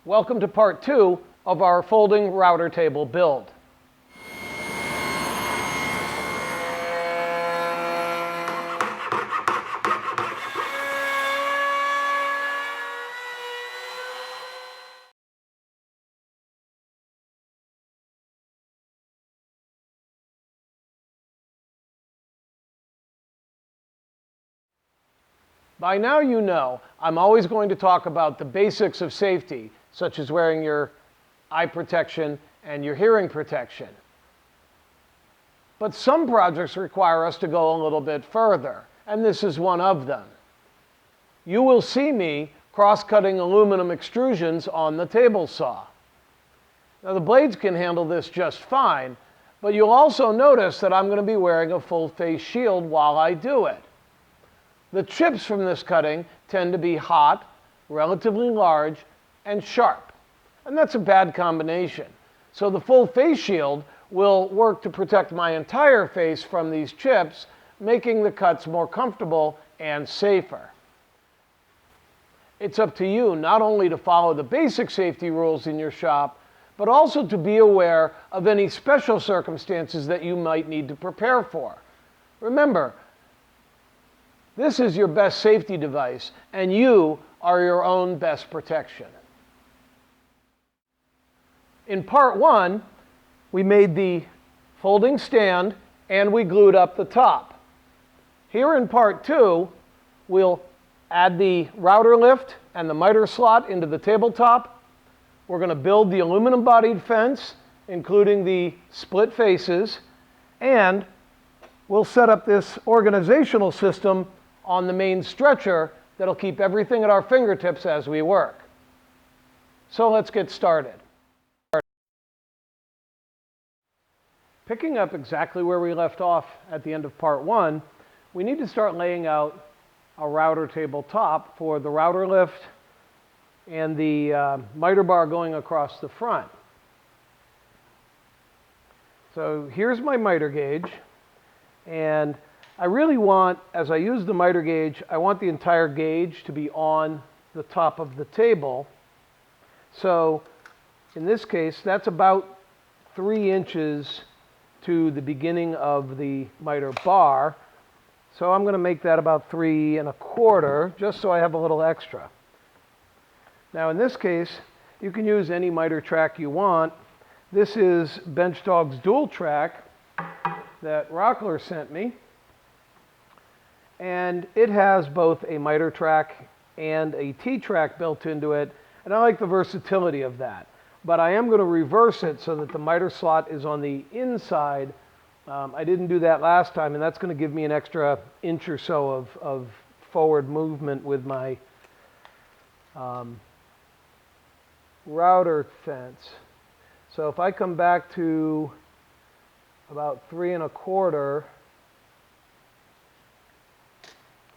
Welcome to part 2 of our folding router table build. By now you know I'm always going to talk about the basics of safety, such as wearing your eye protection and your hearing protection. But some projects require us to go a little bit further, and this is one of them. You will see me cross-cutting aluminum extrusions on the table saw. Now the blades can handle this just fine, but you'll also notice that I'm going to be wearing a full face shield while I do it. The chips from this cutting tend to be hot, relatively large, and sharp. And that's a bad combination. So the full face shield will work to protect my entire face from these chips, making the cuts more comfortable and safer. It's up to you not only to follow the basic safety rules in your shop, but also to be aware of any special circumstances that you might need to prepare for. Remember, this is your best safety device, and you are your own best protection. In part 1, we made the folding stand and we glued up the top. Here in part 2, we'll add the router lift and the miter slot into the tabletop. We're going to build the aluminum-bodied fence, including the split faces, and we'll set up this organizational system on the main stretcher that'll keep everything at our fingertips as we work. So let's get started. Picking up exactly where we left off at the end of part 1, we need to start laying out a router table top for the router lift and the miter bar going across the front. So here's my miter gauge, and I really want, as I use the miter gauge, I want the entire gauge to be on the top of the table. So in this case, that's about 3 inches to the beginning of the miter bar. So I'm going to make that about 3 1/4, just so I have a little extra. Now in this case, you can use any miter track you want. This is Benchdog's dual track that Rockler sent me. And it has both a miter track and a T-track built into it, and I like the versatility of that. But I am going to reverse it so that the miter slot is on the inside. I didn't do that last time, and that's going to give me an extra inch or so of forward movement with my router fence. So if I come back to about 3 1/4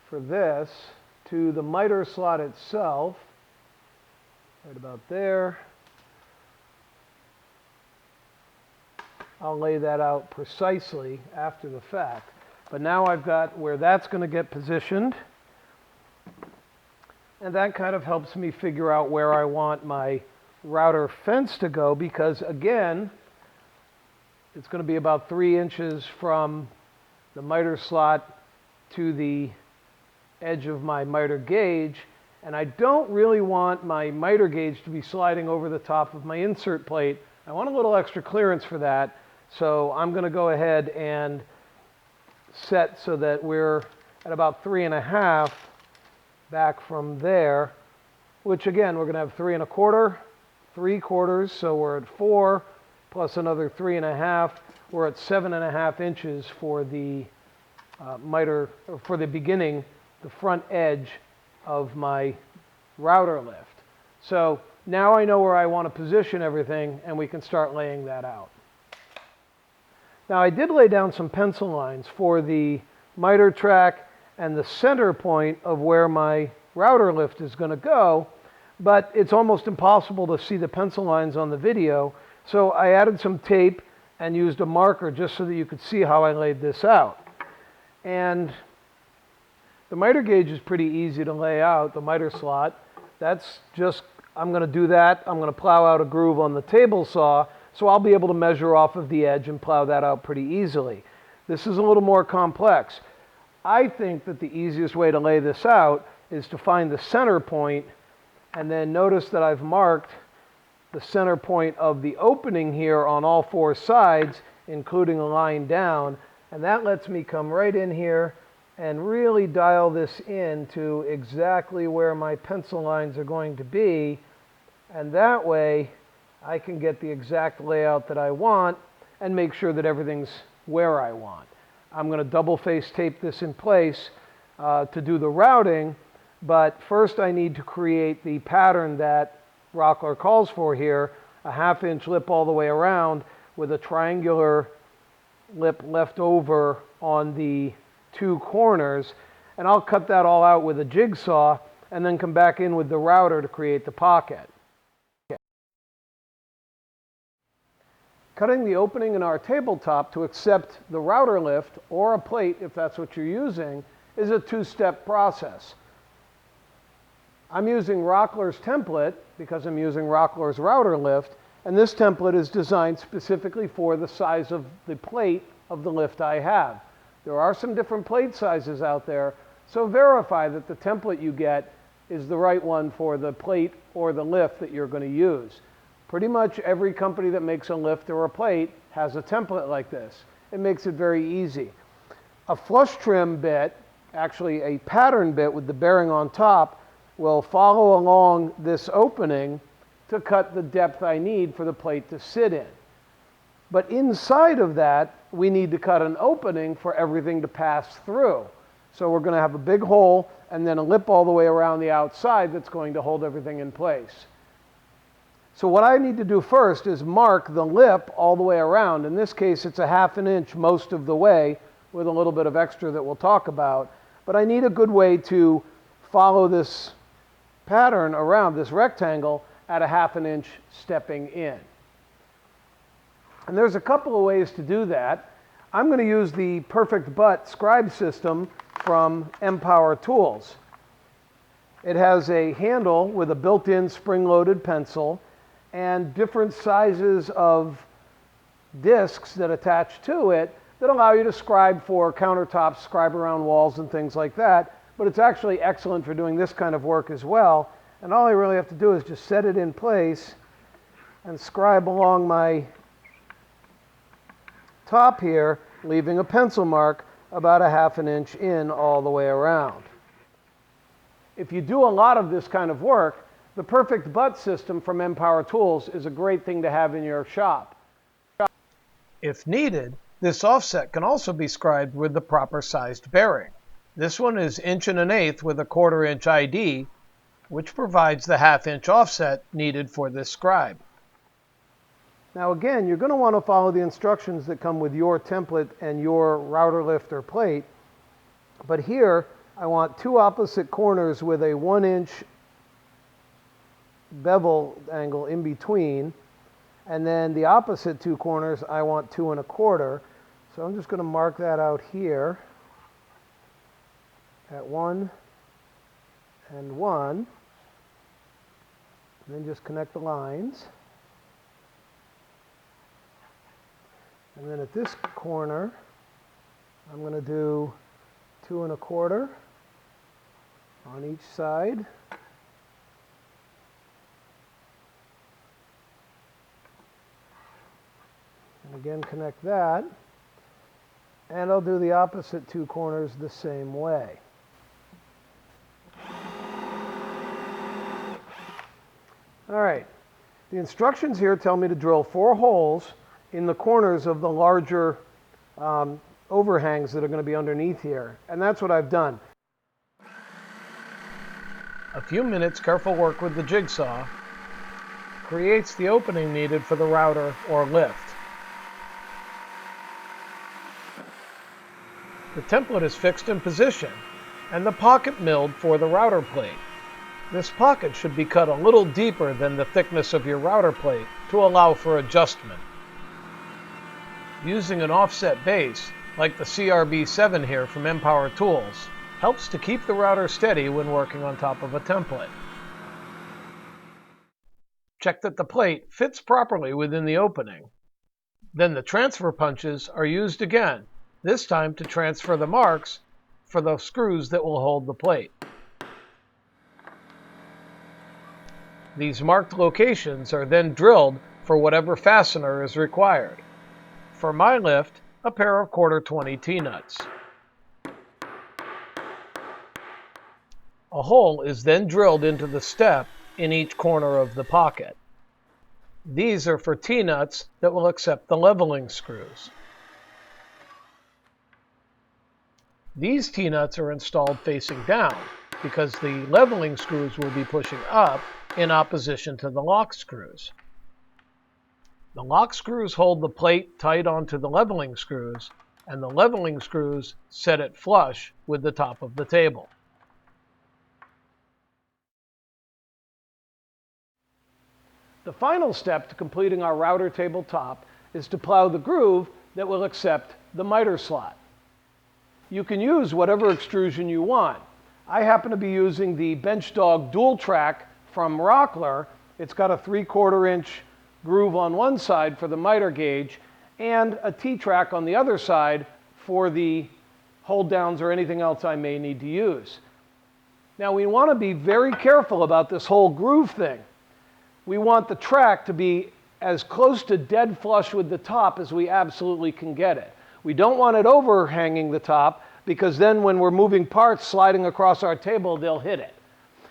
for this, to the miter slot itself, right about there, I'll lay that out precisely after the fact. But now I've got where that's going to get positioned, and that kind of helps me figure out where I want my router fence to go, because again, it's going to be about 3 inches from the miter slot to the edge of my miter gauge, and I don't really want my miter gauge to be sliding over the top of my insert plate. I want a little extra clearance for that, so I'm going to go ahead and set so that we're at about 3 1/2 back from there, which again, we're going to have 3 1/4, 3/4, so we're at 4, plus another 3 1/2. We're at 7 1/2 inches for the miter, or for the beginning, the front edge of my router lift. So now I know where I want to position everything, and we can start laying that out. Now I did lay down some pencil lines for the miter track and the center point of where my router lift is going to go, but it's almost impossible to see the pencil lines on the video, so I added some tape and used a marker just so that you could see how I laid this out. And the miter gauge is pretty easy to lay out, the miter slot. That's just I'm going to do that. I'm going to plow out a groove on the table saw, so I'll be able to measure off of the edge and plow that out pretty easily. This is a little more complex. I think that the easiest way to lay this out is to find the center point, and then notice that I've marked the center point of the opening here on all four sides, including a line down, and that lets me come right in here and really dial this in to exactly where my pencil lines are going to be, and that way I can get the exact layout that I want and make sure that everything's where I want. I'm going to double face tape this in place to do the routing, but first I need to create the pattern that Rockler calls for here, a 1/2 inch lip all the way around with a triangular lip left over on the two corners, and I'll cut that all out with a jigsaw and then come back in with the router to create the pocket. Okay. Cutting the opening in our tabletop to accept the router lift or a plate, if that's what you're using, is a two-step process. I'm using Rockler's template because I'm using Rockler's router lift, and this template is designed specifically for the size of the plate of the lift I have. There are some different plate sizes out there, so verify that the template you get is the right one for the plate or the lift that you're going to use. Pretty much every company that makes a lift or a plate has a template like this. It makes it very easy. A flush trim bit, actually a pattern bit with the bearing on top, will follow along this opening to cut the depth I need for the plate to sit in. But inside of that, we need to cut an opening for everything to pass through. So we're going to have a big hole and then a lip all the way around the outside that's going to hold everything in place. So what I need to do first is mark the lip all the way around. In this case, it's a 1/2 inch most of the way with a little bit of extra that we'll talk about. But I need a good way to follow this pattern around this rectangle at a 1/2 inch stepping in. And there's a couple of ways to do that. I'm going to use the Perfect Butt scribe system from Empower Tools. It has a handle with a built-in spring-loaded pencil and different sizes of discs that attach to it that allow you to scribe for countertops, scribe around walls and things like that. But it's actually excellent for doing this kind of work as well. And all I really have to do is just set it in place and scribe along my top here, leaving a pencil mark about a 1/2 inch in all the way around. If you do a lot of this kind of work, the Perfect Butt system from Empower Tools is a great thing to have in your shop. If needed, this offset can also be scribed with the proper sized bearing. This one is 1 1/8 with a 1/4 inch ID, which provides the 1/2 inch offset needed for this scribe. Now again, you're going to want to follow the instructions that come with your template and your router lift or plate. But here, I want two opposite corners with a 1 inch bevel angle in between. And then the opposite two corners, I want 2 1/4. So I'm just going to mark that out here at 1 and 1. And then just connect the lines. And then at this corner, I'm going to do 2 1/4 on each side. And again, connect that. And I'll do the opposite two corners the same way. All right. The instructions here tell me to drill 4 holes in the corners of the larger overhangs that are going to be underneath here. And that's what I've done. A few minutes careful work with the jigsaw creates the opening needed for the router or lift. The template is fixed in position and the pocket milled for the router plate. This pocket should be cut a little deeper than the thickness of your router plate to allow for adjustment. Using an offset base, like the CRB7 here from Empower Tools, helps to keep the router steady when working on top of a template. Check that the plate fits properly within the opening. Then the transfer punches are used again, this time to transfer the marks for the screws that will hold the plate. These marked locations are then drilled for whatever fastener is required. For my lift, a pair of 1/4-20 T-nuts. A hole is then drilled into the step in each corner of the pocket. These are for T-nuts that will accept the leveling screws. These T-nuts are installed facing down because the leveling screws will be pushing up in opposition to the lock screws. The lock screws hold the plate tight onto the leveling screws, and the leveling screws set it flush with the top of the table. The final step to completing our router table top is to plow the groove that will accept the miter slot. You can use whatever extrusion you want. I happen to be using the Bench Dog Dual Track from Rockler. It's got a 3/4 inch groove on one side for the miter gauge and a T-track on the other side for the hold downs or anything else I may need to use. Now we want to be very careful about this whole groove thing. We want the track to be as close to dead flush with the top as we absolutely can get it. We don't want it overhanging the top because then when we're moving parts sliding across our table, they'll hit it.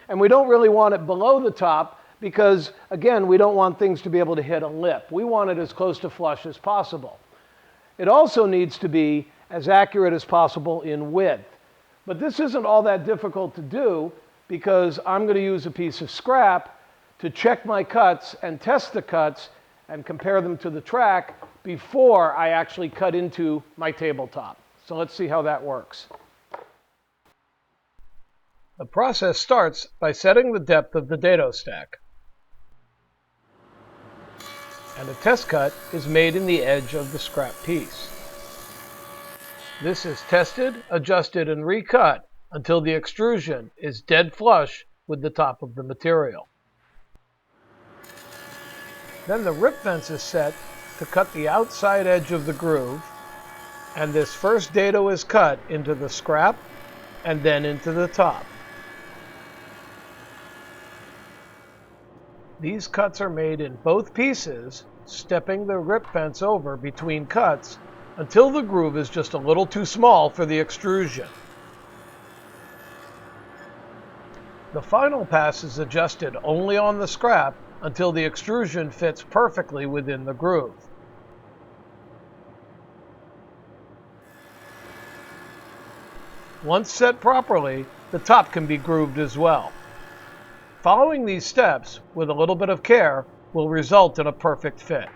And we don't really want it below the top because, again, we don't want things to be able to hit a lip. We want it as close to flush as possible. It also needs to be as accurate as possible in width. But this isn't all that difficult to do because I'm going to use a piece of scrap to check my cuts and test the cuts and compare them to the track before I actually cut into my tabletop. So let's see how that works. The process starts by setting the depth of the dado stack. And a test cut is made in the edge of the scrap piece. This is tested, adjusted, and recut until the extrusion is dead flush with the top of the material. Then the rip fence is set to cut the outside edge of the groove, and this first dado is cut into the scrap and then into the top. These cuts are made in both pieces, stepping the rip fence over between cuts until the groove is just a little too small for the extrusion. The final pass is adjusted only on the scrap until the extrusion fits perfectly within the groove. Once set properly, the top can be grooved as well. Following these steps with a little bit of care will result in a perfect fit.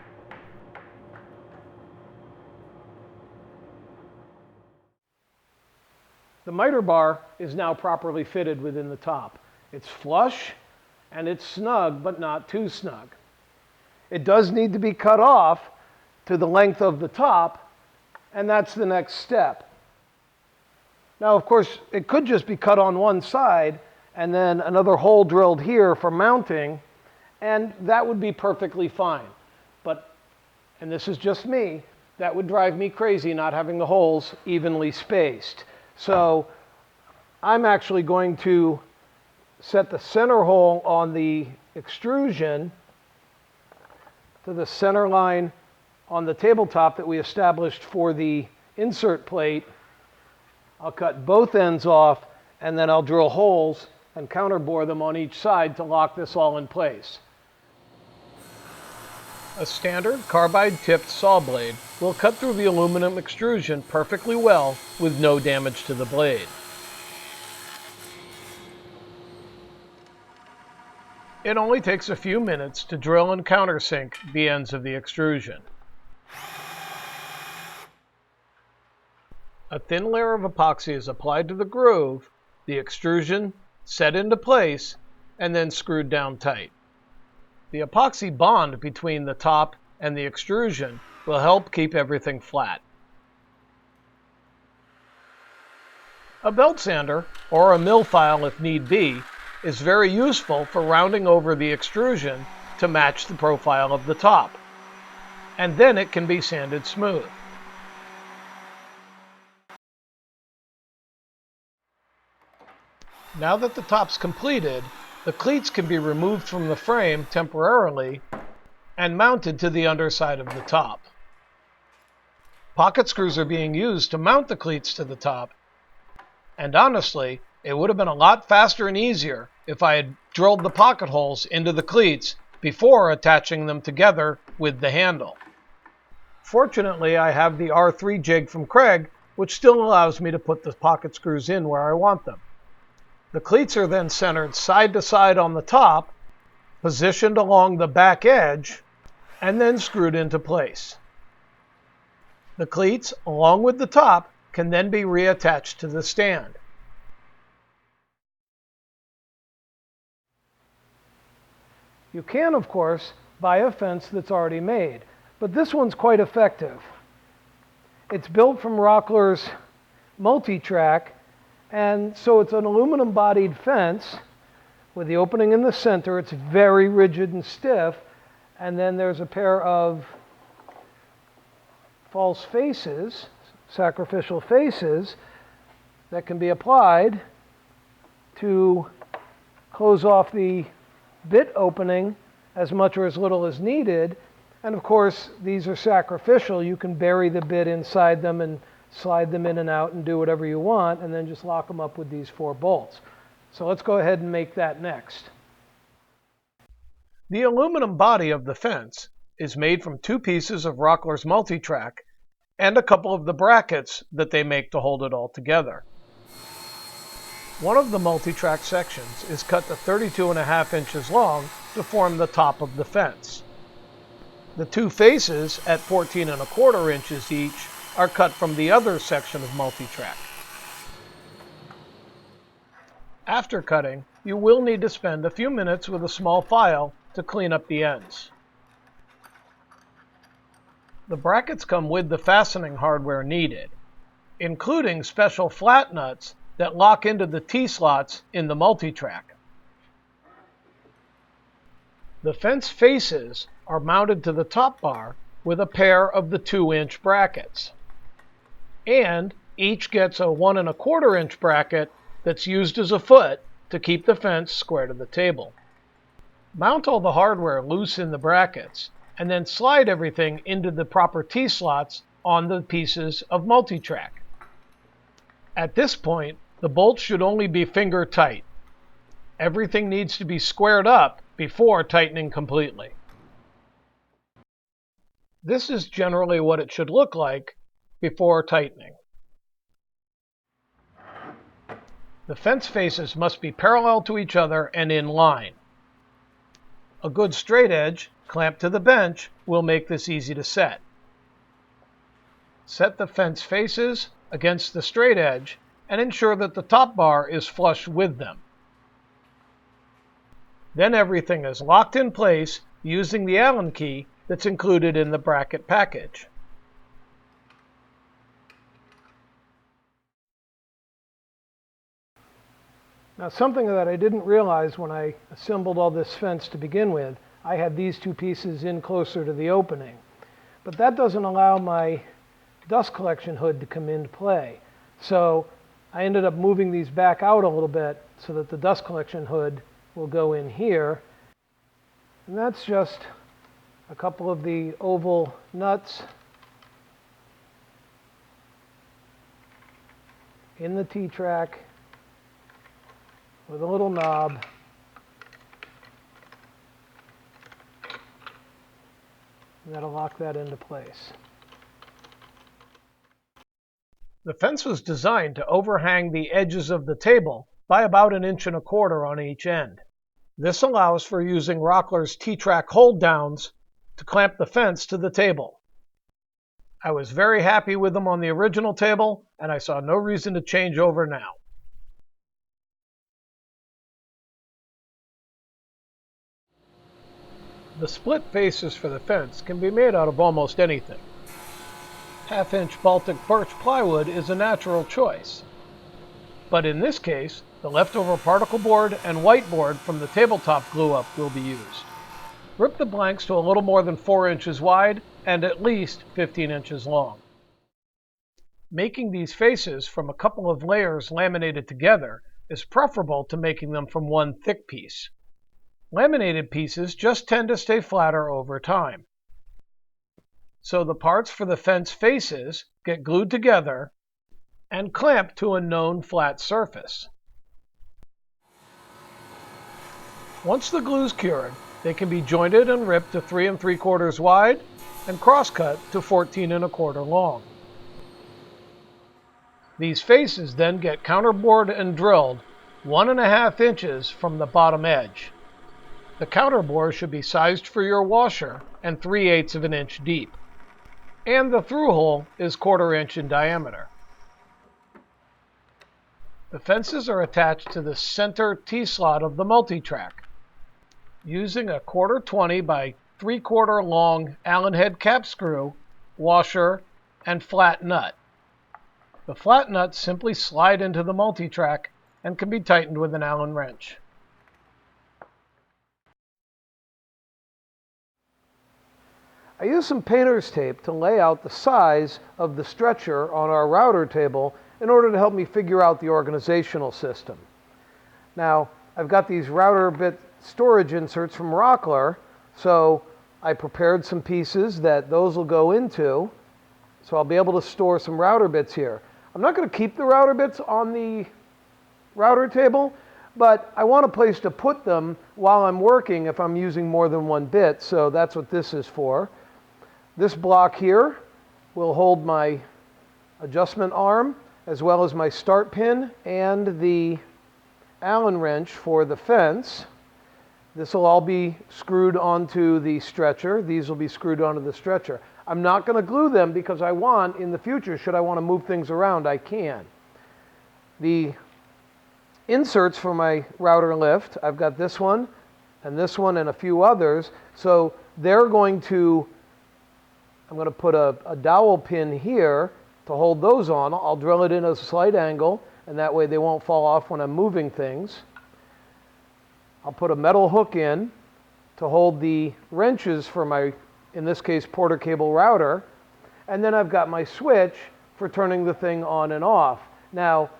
The miter bar is now properly fitted within the top. It's flush and it's snug, but not too snug. It does need to be cut off to the length of the top, and that's the next step. Now, of course, it could just be cut on one side and then another hole drilled here for mounting, and that would be perfectly fine. But, and this is just me, that would drive me crazy not having the holes evenly spaced. So I'm actually going to set the center hole on the extrusion to the center line on the tabletop that we established for the insert plate. I'll cut both ends off, and then I'll drill holes and counterbore them on each side to lock this all in place. A standard carbide-tipped saw blade will cut through the aluminum extrusion perfectly well with no damage to the blade. It only takes a few minutes to drill and countersink the ends of the extrusion. A thin layer of epoxy is applied to the groove, the extrusion set into place, and then screwed down tight. The epoxy bond between the top and the extrusion will help keep everything flat. A belt sander, or a mill file if need be, is very useful for rounding over the extrusion to match the profile of the top, and then it can be sanded smooth. Now that the top's completed, the cleats can be removed from the frame temporarily and mounted to the underside of the top. Pocket screws are being used to mount the cleats to the top, and honestly, it would have been a lot faster and easier if I had drilled the pocket holes into the cleats before attaching them together with the handle. Fortunately, I have the R3 jig from Craig, which still allows me to put the pocket screws in where I want them. The cleats are then centered side to side on the top, positioned along the back edge, and then screwed into place. The cleats, along with the top, can then be reattached to the stand. You can, of course, buy a fence that's already made, but this one's quite effective. It's built from Rockler's multi-track, and so it's an aluminum-bodied fence with the opening in the center. It's very rigid and stiff, and then there's a pair of false faces, sacrificial faces, that can be applied to close off the bit opening as much or as little as needed. And of course, these are sacrificial. You can bury the bit inside them and slide them in and out and do whatever you want, and then just lock them up with these 4 bolts. So let's go ahead and make that next. The aluminum body of the fence is made from 2 pieces of Rockler's multi-track and a couple of the brackets that they make to hold it all together. One of the multi-track sections is cut to 32.5 inches long to form the top of the fence. The 2 faces at 14.25 inches each are cut from the other section of multi-track. After cutting, you will need to spend a few minutes with a small file to clean up the ends. The brackets come with the fastening hardware needed, including special flat nuts that lock into the T-slots in the multi-track. The fence faces are mounted to the top bar with a pair of the 2-inch brackets, and each gets a 1.25-inch bracket that's used as a foot to keep the fence square to the table. Mount all the hardware loose in the brackets, and then slide everything into the proper T-slots on the pieces of multi-track. At this point, the bolts should only be finger tight. Everything needs to be squared up before tightening completely. This is generally what it should look like before tightening. The fence faces must be parallel to each other and in line. A good straight edge clamped to the bench will make this easy to set. Set the fence faces against the straight edge and ensure that the top bar is flush with them. Then everything is locked in place using the Allen key that's included in the bracket package. Now, something that I didn't realize when I assembled all this fence to begin with, I had these 2 pieces in closer to the opening. But that doesn't allow my dust collection hood to come into play. So I ended up moving these back out a little bit so that the dust collection hood will go in here. And that's just a couple of the oval nuts in the T-track with a little knob. And that'll lock that into place. The fence was designed to overhang the edges of the table by about 1.25 inches on each end. This allows for using Rockler's T-track hold downs to clamp the fence to the table. I was very happy with them on the original table, and I saw no reason to change over now. The split faces for the fence can be made out of almost anything. 1/2-inch Baltic birch plywood is a natural choice. But in this case, the leftover particle board and whiteboard from the tabletop glue-up will be used. Rip the blanks to a little more than 4 inches wide and at least 15 inches long. Making these faces from a couple of layers laminated together is preferable to making them from one thick piece. Laminated pieces just tend to stay flatter over time. So the parts for the fence faces get glued together and clamped to a known flat surface. Once the glue is cured, they can be jointed and ripped to 3 3/4 wide and cross-cut to 14 1/4 long. These faces then get counterbored and drilled 1 1/2 inches from the bottom edge. The counterbore should be sized for your washer and 3/8 of an inch deep, and the through hole is 1/4 inch in diameter. The fences are attached to the center T-slot of the multi-track. Using a 1/4 by 3/4 long Allen head cap screw, washer, and flat nut. The flat nuts simply slide into the multi-track and can be tightened with an Allen wrench. I use some painter's tape to lay out the size of the stretcher on our router table in order to help me figure out the organizational system. Now, I've got these router bit storage inserts from Rockler, so I prepared some pieces that those will go into, so I'll be able to store some router bits here. I'm not going to keep the router bits on the router table, but I want a place to put them while I'm working if I'm using more than one bit, so that's what this is for. This block here will hold my adjustment arm as well as my start pin and the Allen wrench for the fence. This will all be screwed onto the stretcher. These will be screwed onto the stretcher. I'm not going to glue them because I want, in the future, should I want to move things around, I can. The inserts for my router lift, I've got this one and a few others. So they're going to, I'm going to put a dowel pin here to hold those on. I'll drill it in at a slight angle, and that way they won't fall off when I'm moving things. I'll put a metal hook in to hold the wrenches for my, in this case, Porter cable router. And then I've got my switch for turning the thing on and off. Now,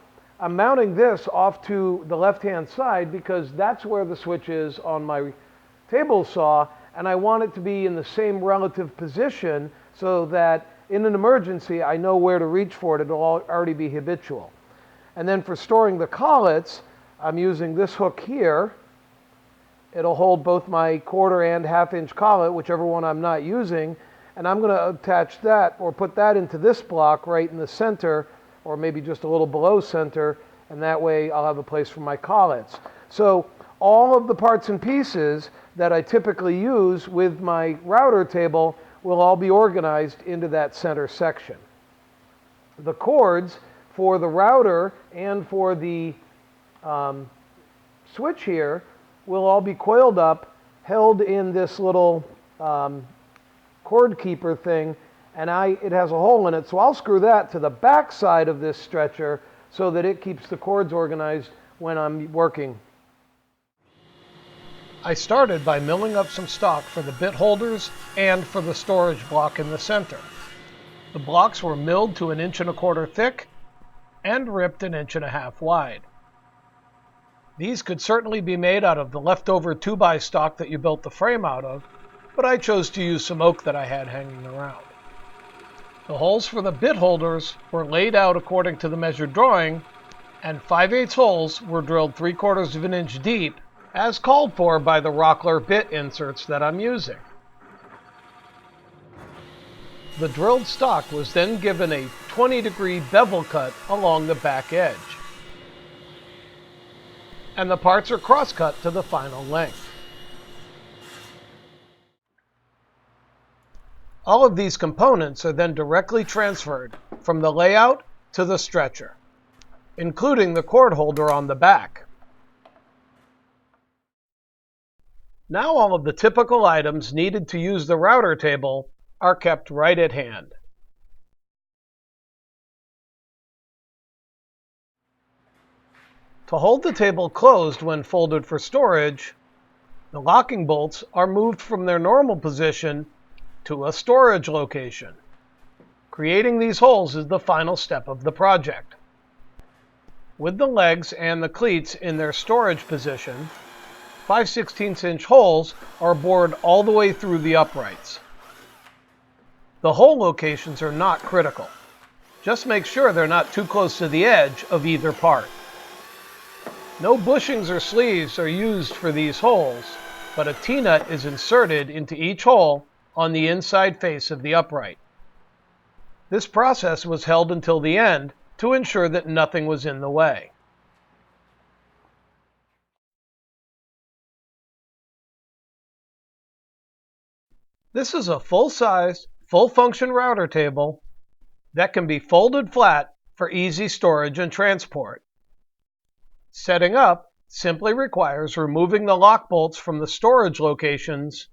I'm mounting this off to the left-hand side because that's where the switch is on my table saw, and I want it to be in the same relative position so that in an emergency, I know where to reach for it. It'll already be habitual. And then for storing the collets, I'm using this hook here. It'll hold both my 1/4 and 1/2 inch collet, whichever one I'm not using, and I'm going to attach that or put that into this block right in the center, or maybe just a little below center, and that way I'll have a place for my collets. So all of the parts and pieces that I typically use with my router table will all be organized into that center section. The cords for the router and for the switch here will all be coiled up, held in this little cord keeper thing, and it has a hole in it, so I'll screw that to the back side of this stretcher so that it keeps the cords organized when I'm working. I started by milling up some stock for the bit holders and for the storage block in the center. The blocks were milled to 1 1/4 inches thick and ripped 1 1/2 inches wide. These could certainly be made out of the leftover 2x stock that you built the frame out of, but I chose to use some oak that I had hanging around. The holes for the bit holders were laid out according to the measured drawing, and 5/8 holes were drilled 3/4 of an inch deep, as called for by the Rockler bit inserts that I'm using. The drilled stock was then given a 20-degree bevel cut along the back edge, and the parts are cross-cut to the final length. All of these components are then directly transferred from the layout to the stretcher, including the cord holder on the back. Now all of the typical items needed to use the router table are kept right at hand. To hold the table closed when folded for storage, The locking bolts are moved from their normal position to a storage location. Creating these holes is the final step of the project. With the legs and the cleats in their storage position, 5/16" holes are bored all the way through the uprights. The hole locations are not critical. Just make sure they're not too close to the edge of either part. No bushings or sleeves are used for these holes, but a T-nut is inserted into each hole on the inside face of the upright. This process was held until the end to ensure that nothing was in the way. This is a full-size, full-function router table that can be folded flat for easy storage and transport. Setting up simply requires removing the lock bolts from the storage locations,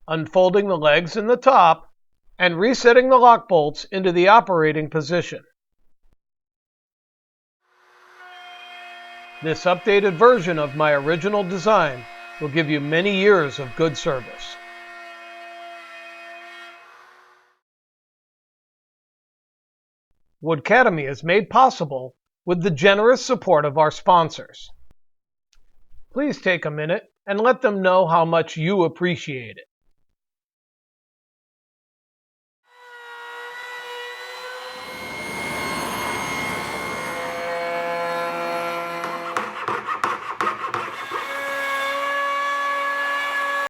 unfolding the legs in the top, and resetting the lock bolts into the operating position. This updated version of my original design will give you many years of good service. Woodcademy is made possible with the generous support of our sponsors. Please take a minute and let them know how much you appreciate it.